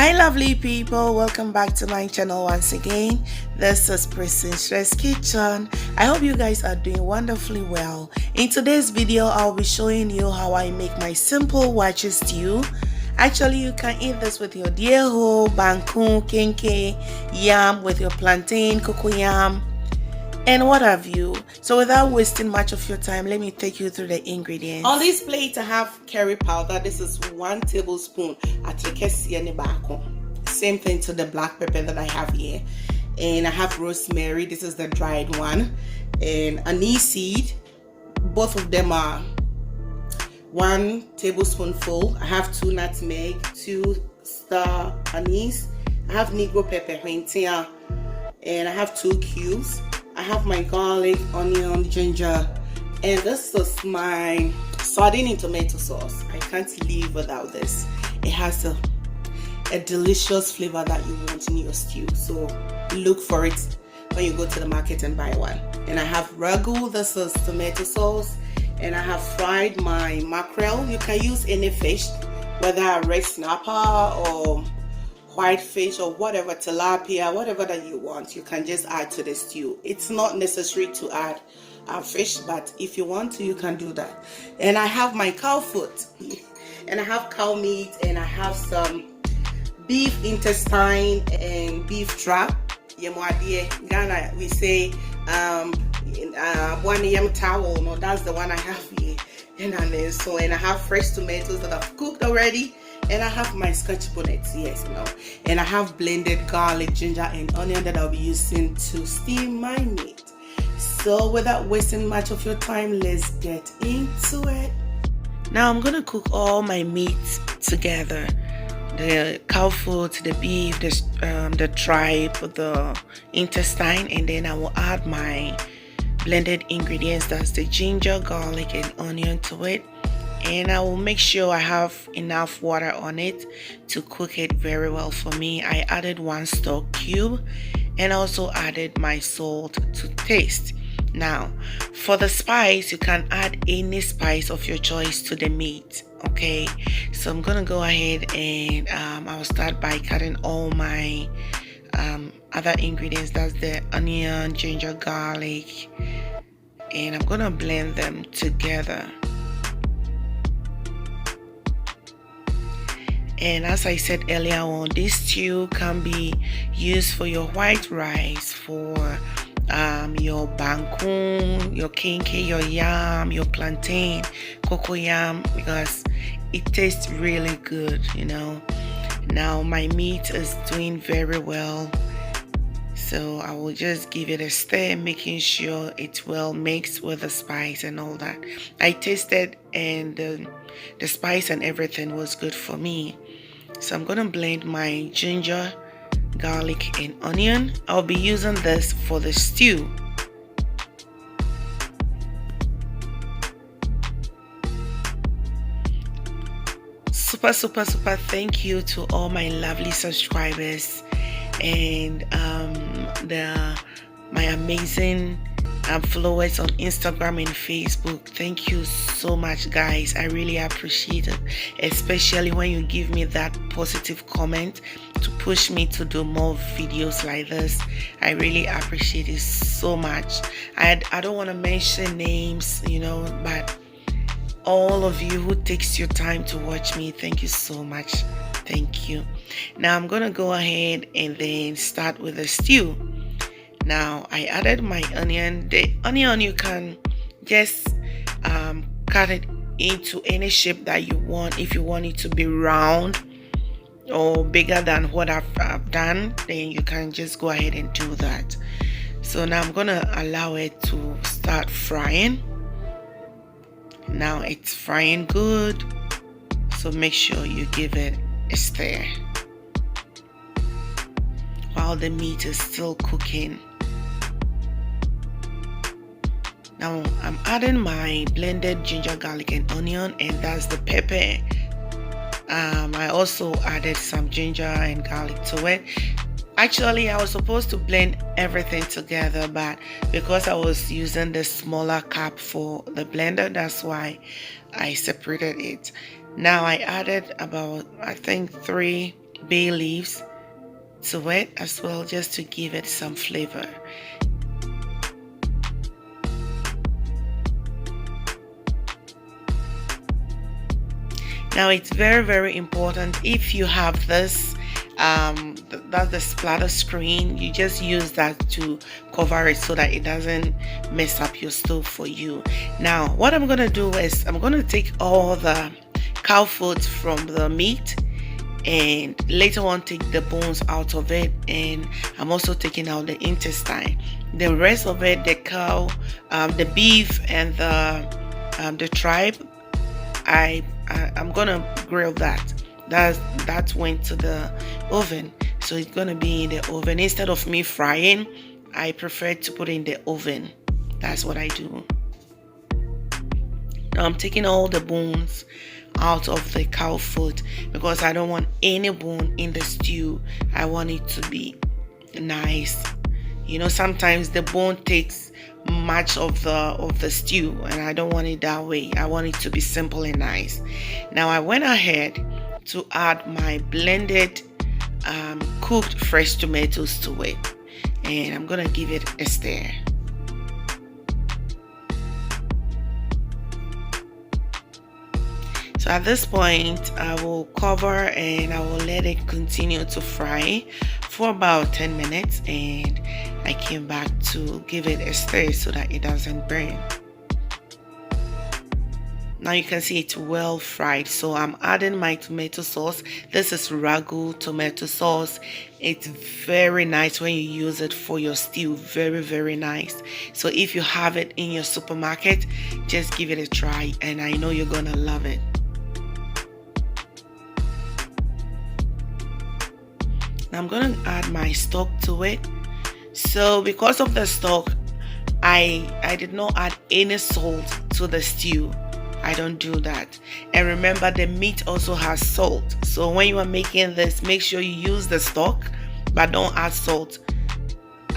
Hi lovely people, welcome back to my channel once again. This is Priscy's Kitchen. I hope you guys are doing wonderfully well. In today's video, I'll be showing you how I make my simple waakye stew. Actually, you can eat this with your dieho, banku, kenke, yam, with your plantain, cocoyam, and what have you. So without wasting much of your time, let me take you through the ingredients. On this plate I have curry powder. This is 1 tablespoon. Same thing to the black pepper that I have here. And I have rosemary. This is the dried one. And anise seed. Both of them are 1 tablespoonful. I have 2 nutmeg, 2 star anise. I have Negro Pepper, and I have 2 cubes. I have my garlic, onion, ginger, and this is my sardine in tomato sauce. I can't live without this. It has a delicious flavor that you want in your stew, so look for it when you go to the market and buy one. And I have Ragu, this is tomato sauce, and I have fried my mackerel. You can use any fish, whether a red snapper or white fish or whatever, tilapia, whatever that you want, you can just add to the stew. It's not necessary to add fish, but if you want to, you can do that. And I have my cow foot, and I have cow meat, and I have some beef intestine and beef trap. Ghana, we say one yam towel. No, that's the one I have here. And I have fresh tomatoes that I've cooked already. And I have my Scotch bonnet, yes, no. And I have blended garlic, ginger, and onion that I'll be using to steam my meat. So without wasting much of your time, let's get into it. Now I'm gonna cook all my meats together: the cow foot, the beef, the tripe, the intestine, and then I will add my blended ingredients. That's the ginger, garlic, and onion to it. And I will make sure I have enough water on it to cook it very well for me. I added 1 stock cube and also added my salt to taste. Now, for the spice, you can add any spice of your choice to the meat. Okay, so I'm gonna go ahead and I'll start by cutting all my other ingredients. That's the onion, ginger, garlic, and I'm gonna blend them together. And as I said earlier on, this stew can be used for your white rice, for your banku, your kenke, your yam, your plantain, cocoyam, because it tastes really good, you know. Now my meat is doing very well, so I will just give it a stir, making sure it's well mixed with the spice and all that. I tasted, and the spice and everything was good for me. So I'm gonna blend my ginger, garlic, and onion. I'll be using this for the stew. Super thank you to all my lovely subscribers and my amazing followers on Instagram and Facebook. Thank you so much, guys. I really appreciate it, especially when you give me that positive comment to push me to do more videos like this. I really appreciate it so much. I don't want to mention names, you know, but all of you who takes your time to watch me, thank you so much. Thank you. Now I'm gonna go ahead and then start with the stew. Now I added my onion. The onion, you can just cut it into any shape that you want. If you want it to be round or bigger than what I've done, then you can just go ahead and do that. So now I'm gonna allow it to start frying. Now it's frying good, so make sure you give it a stir while the meat is still cooking. Now I'm adding my blended ginger, garlic, and onion, and that's the pepper. I also added some ginger and garlic to it. Actually, I was supposed to blend everything together, but because I was using the smaller cup for the blender, that's why I separated it. Now I added about, I think, 3 bay leaves to it as well, just to give it some flavor. Now it's very, very important, if you have this that's the splatter screen, you just use that to cover it so that it doesn't mess up your stove for you. Now what I'm gonna do is I'm gonna take all the cow foot from the meat, and later on take the bones out of it, and I'm also taking out the intestine. The rest of it, the cow, the beef, and the tripe, I'm gonna grill that. That went to the oven, so it's gonna be in the oven. Instead of me frying, I prefer to put it in the oven. That's what I do. Now I'm taking all the bones out of the cow foot because I don't want any bone in the stew. I want it to be nice. You know, sometimes the bone takes much of the stew, and I don't want it that way. I want it to be simple and nice. Now I went ahead to add my blended cooked fresh tomatoes to it, and I'm gonna give it a stir. So at this point, I will cover and I will let it continue to fry for about 10 minutes, and I came back to give it a stir so that it doesn't burn. Now you can see it's well fried, so I'm adding my tomato sauce. This is Ragu tomato sauce. It's very nice when you use it for your stew. Very, very nice. So if you have it in your supermarket, just give it a try, and I know you're gonna love it. Now I'm gonna add my stock to it. So because of the stock, I did not add any salt to the stew. I don't do that. And remember, the meat also has salt. So when you are making this, make sure you use the stock, but don't add salt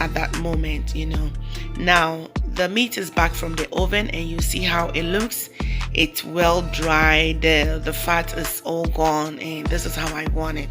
at that moment, you know. Now the meat is back from the oven, and you see how it looks. It's well dried, the fat is all gone, and this is how I want it.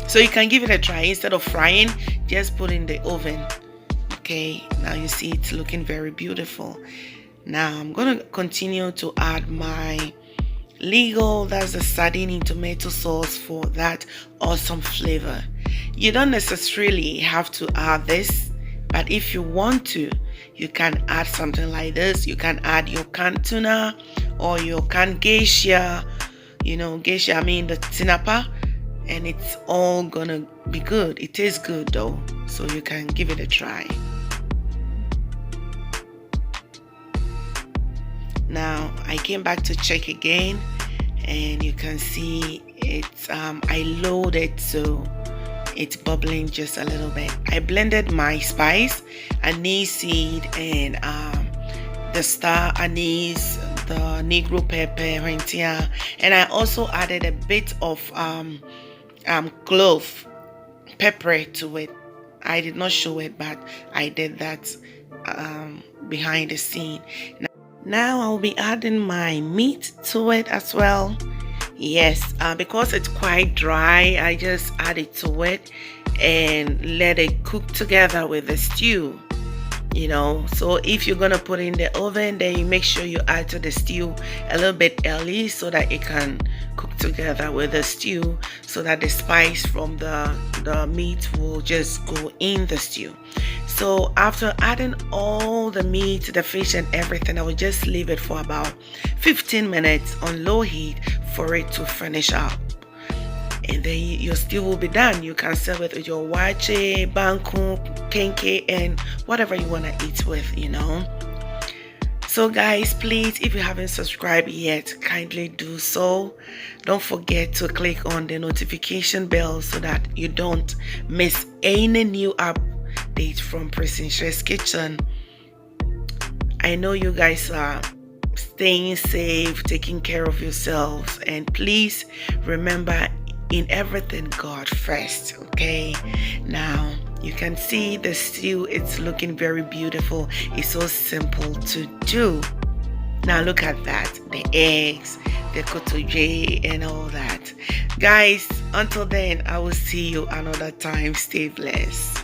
So you can give it a try. Instead of frying, just put in the oven. Okay, now you see it's looking very beautiful. Now I'm going to continue to add my legal, that's the sardine in tomato sauce for that awesome flavor. You don't necessarily have to add this, but if you want to, you can add something like this. You can add your canned tuna or your canned geisha, you know, geisha, I mean the tinapa, and it's all gonna be good. It tastes good though, so you can give it a try. Now I came back to check again, and you can see it's I loaded, so it's bubbling just a little bit. I blended my spice, anise seed, and the Star Anise, the Negro Pepper, Nhyira, and I also added a bit of clove pepper to it. I did not show it, but I did that behind the scene. Now I'll be adding my meat to it as well. Yes, because it's quite dry, I just add it to it and let it cook together with the stew. You know, so if you're gonna put it in the oven, then you make sure you add to the stew a little bit early so that it can cook together with the stew, so that the spice from the meat will just go in the stew. So after adding all the meat, the fish, and everything, I will just leave it for about 15 minutes on low heat for it to finish up. And then your stew will be done. You can serve it with your waakye, banku, kenke, and whatever you want to eat with, you know. So guys, please, if you haven't subscribed yet, kindly do so. Don't forget to click on the notification bell so that you don't miss any new update from Priscy's Kitchen. I know you guys are staying safe, taking care of yourselves, and please remember, in everything, God first. Okay, now you can see the stew, it's looking very beautiful. It's so simple to do. Now look at that, the eggs, the cotoge and all that. Guys, until then, I will see you another time. Stay blessed.